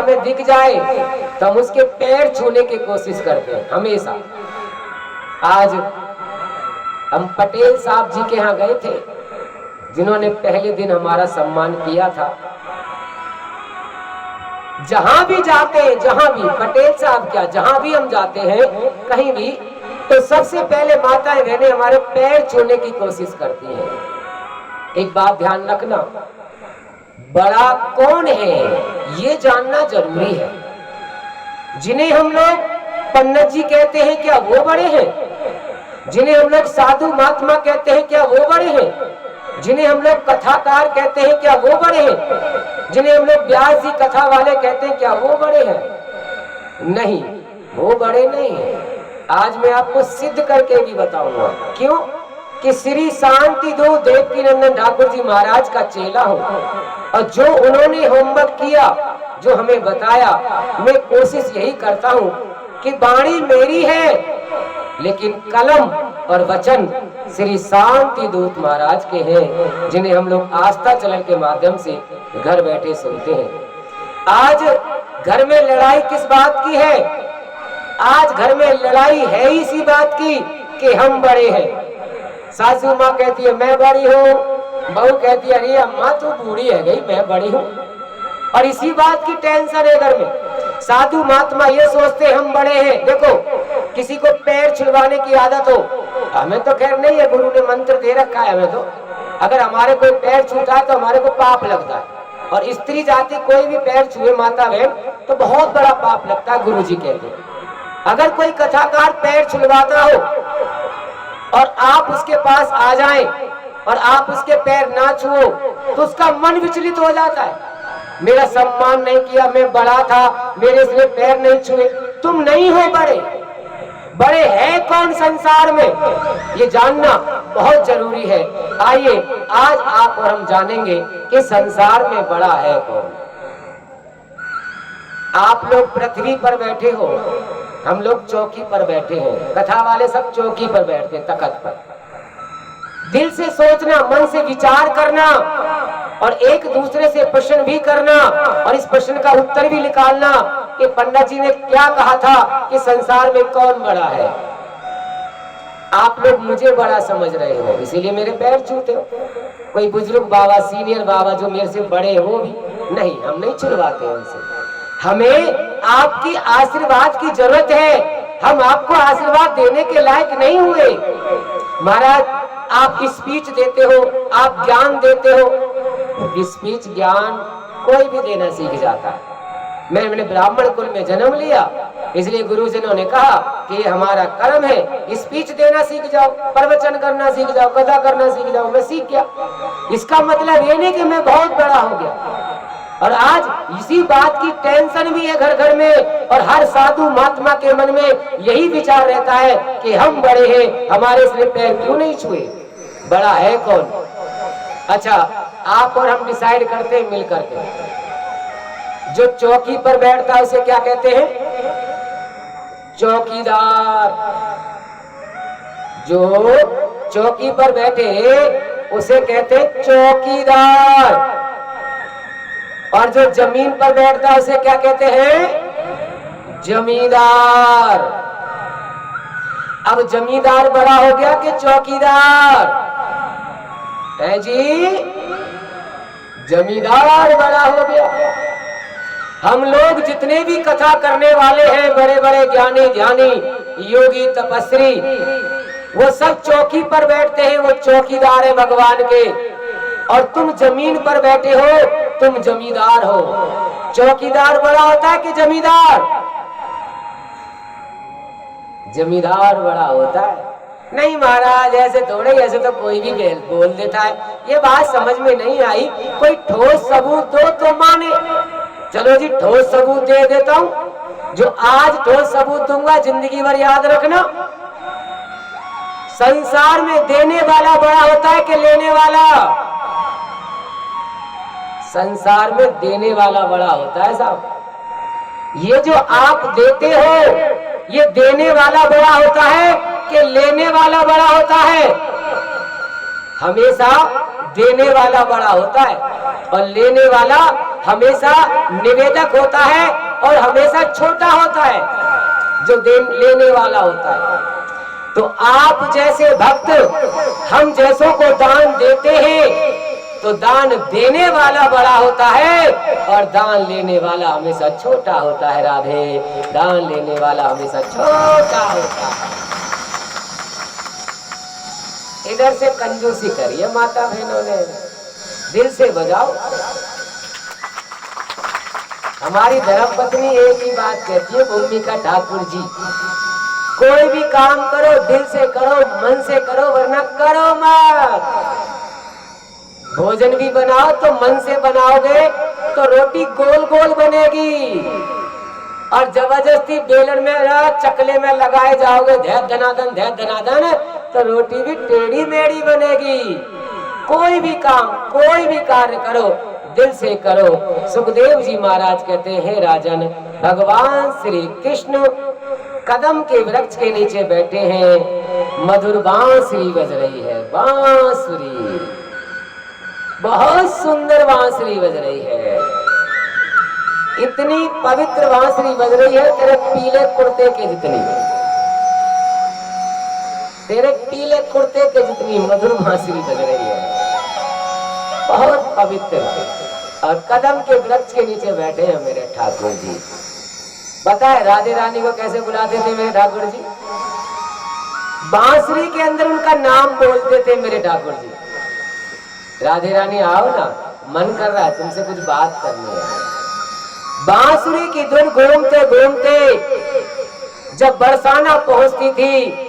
हमें दिख जाए तो हम उसके पैर छूने की कोशिश करते हैं हमेशा। आज हम पटेल साहब जी के यहाँ गए थे, जिन्होंने पहले दिन हमारा सम्मान किया था। जहां भी जाते हैं, जहां भी पटेल साहब क्या, जहां भी हम जाते हैं कहीं भी, तो सबसे पहले माताएं बहनें हमारे पैर छूने की कोशिश करती हैं। एक बात ध्यान रखना, बड़ा कौन है ये जानना जरूरी है। जिन्हें हम लोग पंडित जी कहते हैं, क्या वो बड़े हैं? जिन्हें हम लोग साधु महात्मा कहते हैं, क्या वो बड़े हैं? जिन्हें हम लोग कथाकार कहते हैं, क्या वो बड़े हैं? जिन्हें हम लोग व्यास जी कथा वाले कहते हैं, क्या वो बड़े हैं? नहीं, वो बड़े नहीं हैं। आज मैं आपको सिद्ध करके भी बताऊंगा। क्यों? कि श्री शांति दो देवकीनंदन ठाकुर जी महाराज का चेला हूं, और जो उन्होंने होमवर्क किया, जो हमें बताया, मैं कोशिश यही करता हूं कि वाणी मेरी है लेकिन कलम और वचन श्री शांति दूत महाराज के हैं, जिन्हें हम लोग आस्था चैनल के माध्यम से घर बैठे सुनते हैं। आज घर में लड़ाई किस बात की है? आज घर में लड़ाई है इसी बात की कि हम बड़े हैं। सासू माँ कहती है मैं बड़ी हूँ, बहू कहती है अरे अम्मा तू बूढ़ी है गई, मैं बड़ी हूँ। और इसी बात की टेंशन है घर में। साधु महात्मा ये सोचते हम बड़े हैं। देखो, किसी को पैर छुड़वाने की आदत हो, हमें तो खैर नहीं है, गुरु ने मंत्र दे रखा है हमें तो। अगर हमारे कोई पैर छूटा है तो हमारे को पाप लगता है, और स्त्री जाति कोई भी पैर छुए माता बहन तो बहुत बड़ा पाप लगता है, गुरु जी कहते हैं। अगर कोई कथाकार पैर छुड़वाता हो और आप उसके पास आ जाएं और आप उसके पैर ना छुओ तो उसका मन विचलित हो जाता है। मेरा सम्मान नहीं किया, मैं बड़ा था, मेरे इसलिए पैर नहीं छुए। तुम नहीं हो बड़े। बड़े हैं कौन संसार में, ये जानना बहुत जरूरी है। आइए आज आप और हम जानेंगे कि संसार में बड़ा है कौन। आप लोग पृथ्वी पर बैठे हो, हम लोग चौकी पर बैठे हैं। कथा वाले सब चौकी पर बैठते, तख्त पर। दिल से सोचना, मन से विचार करना, और एक दूसरे से प्रश्न भी करना, और इस प्रश्न का उत्तर भी निकालना कि पंडित जी ने क्या कहा था कि संसार में कौन बड़ा है। आप लोग मुझे बड़ा समझ रहे हो, इसीलिए मेरे पैर छूते हो। कोई बुजुर्ग बाबा, सीनियर बाबा जो मेरे से बड़े हो भी नहीं, हम नहीं छुड़वाते उनसे। हमें आपकी आशीर्वाद की जरूरत है। हम आपको आशीर्वाद देने के लायक नहीं हुए। महाराज आप स्पीच देते हो, आप ज्ञान देते हो। स्पीच ज्ञान कोई भी देना सीख जाता है। मैंने ब्राह्मण कुल में जन्म लिया, इसलिए गुरुजनों ने कहा कि ये हमारा कर्म है, स्पीच देना सीख जाओ, प्रवचन करना सीख जाओ, कथा करना सीख जाओ। मैं सीख गया। इसका मतलब ये नहीं कि मैं बहुत बड़ा हो गया। और आज इसी बात की टेंशन भी है घर घर में, और हर साधु महात्मा के मन में यही विचार रहता है कि हम बड़े हैं, हमारे इसलिए पैर क्यों नहीं छुए। बड़ा है कौन? अच्छा, आप और हम डिसाइड करते हैं मिल करके। जो चौकी पर बैठता है उसे क्या कहते हैं? चौकीदार। जो चौकी पर बैठे उसे कहते हैं चौकीदार। और जो जमीन पर बैठता है उसे क्या कहते हैं? जमींदार। अब जमींदार बड़ा हो गया कि चौकीदार है जी? जमींदार बड़ा हो गया। हम लोग जितने भी कथा करने वाले हैं, बड़े बड़े ज्ञानी ध्यानी योगी तपस्वी, वो सब चौकी पर बैठते हैं, वो चौकीदार है भगवान के। और तुम जमीन पर बैठे हो, तुम जमींदार हो। चौकीदार बड़ा होता है कि जमींदार? जमींदार बड़ा होता है। नहीं महाराज ऐसे थोड़े, ऐसे तो कोई भी बोल देता है। ये बात समझ में नहीं आई। कोई ठोस सबूत दो तो माने। चलो जी, ठोस सबूत दे देता हूं। जो आज ठोस सबूत दूंगा जिंदगी भर याद रखना। संसार में देने वाला बड़ा होता है कि लेने वाला? संसार में देने वाला बड़ा होता है साहब। ये जो आप देते हो, ये देने वाला बड़ा होता है कि लेने वाला बड़ा होता है? हमेशा देने वाला बड़ा होता है और लेने वाला हमेशा निवेदक होता है और हमेशा छोटा होता है जो लेने वाला होता है। तो आप जैसे भक्त हम जैसों को दान देते हैं तो दान देने वाला बड़ा होता है और दान लेने वाला हमेशा छोटा होता है। राधे, दान लेने वाला हमेशा छोटा होता है। इधर से कंजूसी करिए माता बहनों ने, दिल से बजाओ। हमारी धर्मपत्नी एक ही बात कहती है, भूमिका ठाकुर जी, कोई भी काम करो दिल से करो, मन से करो, वरना करो मत। भोजन भी बनाओ तो मन से बनाओगे तो रोटी गोल गोल बनेगी, और जबरदस्ती बेलन में चकले में लगाए जाओगे धैर्य धनाधन तो रोटी भी टेढ़ी मेढ़ी बनेगी। कोई भी काम, कोई भी कार्य करो दिल से करो। सुखदेव जी महाराज कहते हैं, राजन, भगवान श्री कृष्ण कदम के वृक्ष के नीचे बैठे हैं, मधुर बांसुरी बज रही है। बांसुरी, बहुत सुंदर बांसुरी बज रही है, इतनी पवित्र बांसुरी बज रही है तेरे पीले कुर्ते के जितनी, तेरे पीले कुर्ते के जितनी मधुर बांसुरी बज रही है, बहुत पवित्र। और कदम के वृक्ष के नीचे बैठे हैं मेरे ठाकुर जी। पता है राधे रानी को कैसे बुलाते थे मेरे ठाकुर जी? बांसुरी के अंदर उनका नाम बोलते थे मेरे ठाकुर जी। राधे रानी आओ ना, मन कर रहा है तुमसे कुछ बात करनी है। बांसुरी की धुन घूमते घूमते जब बरसाना पहुंचती थी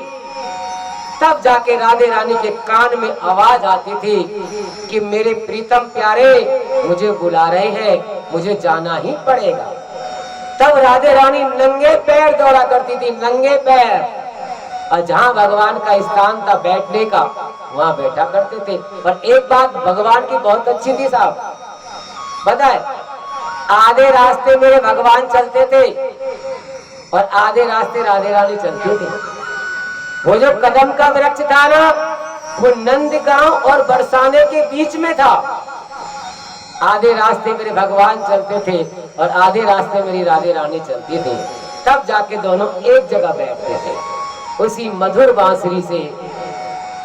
तब जाके राधे रानी के कान में आवाज आती थी कि मेरे प्रीतम प्यारे मुझे बुला रहे हैं, मुझे जाना ही पड़ेगा। तब राधे रानी नंगे पैर दौड़ा करती थी, नंगे पैर, और जहां भगवान का स्थान था बैठने का वहां बैठा करते थे। पर एक बात भगवान की बहुत अच्छी थी साहब, पता है, आधे रास्ते मेरे भगवान चलते थे और आधे रास्ते राधे रानी चलती थी। वो जो कदम का वृक्ष था ना, वो नंदगांव और बरसाने के बीच में था। आधे रास्ते मेरे भगवान चलते थे और आधे रास्ते मेरी राधे रानी चलती थी। तब जाके दोनों एक जगह बैठते थे। उसी मधुर बांसुरी से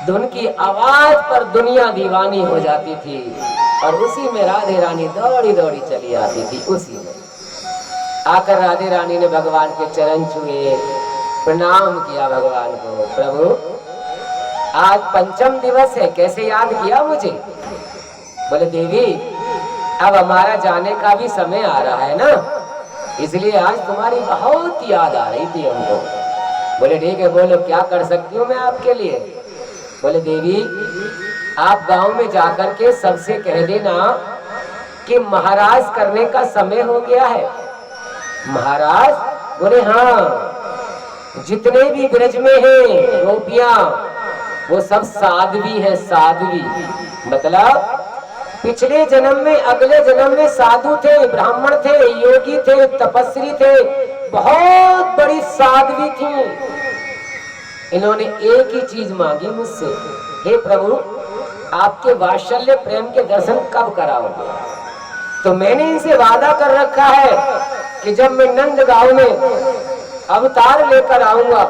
धुन की आवाज पर दुनिया दीवानी हो जाती थी और उसी में राधे रानी दौड़ी दौड़ी चली आती थी। उसी में आकर राधे रानी ने भगवान के चरण छुए, प्रणाम किया भगवान को। प्रभु आज पंचम दिवस है, कैसे याद किया मुझे? बोले देवी अब हमारा जाने का भी समय आ रहा है ना, इसलिए आज तुम्हारी बहुत याद आ रही थी हमको। बोले ठीक है, बोलो क्या कर सकती हूँ मैं आपके लिए? बोले देवी आप गांव में जाकर के सबसे कह देना कि महाराज करने का समय हो गया है। महाराज? बोले हाँ, जितने भी ब्रज में हैं गोपियां वो सब साध्वी है, साध्वी मतलब पिछले जन्म में, अगले जन्म में साधु थे, ब्राह्मण थे, योगी थे, तपस्वी थे, बहुत बड़ी साध्वी थी। इन्होंने एक ही चीज मांगी मुझसे, हे प्रभु आपके वात्सल्य प्रेम के दर्शन कब कराओगे? तो मैंने इनसे वादा कर रखा है कि जब मैं नंदगांव में अवतार लेकर आऊंगा,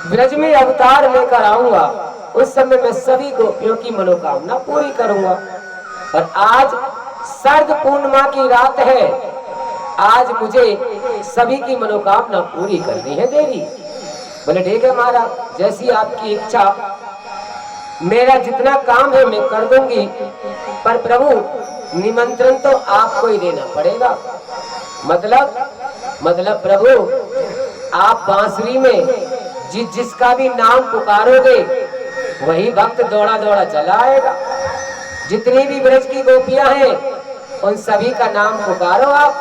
ब्रज में अवतार लेकर आऊंगा, उस समय मैं सभी गोपियों की मनोकामना पूरी करूंगा। और आज शरद पूर्णिमा की रात है, आज मुझे सभी की मनोकामना पूरी करनी है देवी। बोले ठीक है महाराज, जैसी आपकी इच्छा, मेरा जितना काम है मैं कर दूंगी, पर प्रभु निमंत्रण तो आपको ही देना पड़ेगा। मतलब प्रभु आप बांसुरी में जिसका भी नाम पुकारोगे वही भक्त दौड़ा दौड़ा चला आएगा। जितनी भी ब्रज की गोपियां हैं उन सभी का नाम पुकारो आप,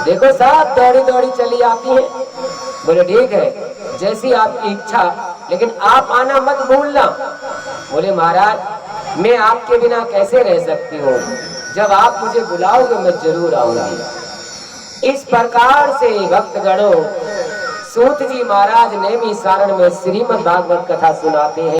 देखो सब दौड़ी दौड़ी चली आती हैं। बोले ठीक है, जैसी आपकी इच्छा, लेकिन आप आना मत भूलना। बोले महाराज मैं आपके बिना कैसे रह सकती हूँ, जब आप मुझे बुलाओगे मैं जरूर आऊंगी। इस प्रकार से भक्तगणों सूत जी महाराज ने भी सारण में श्रीमद् भागवत कथा सुनाते हैं।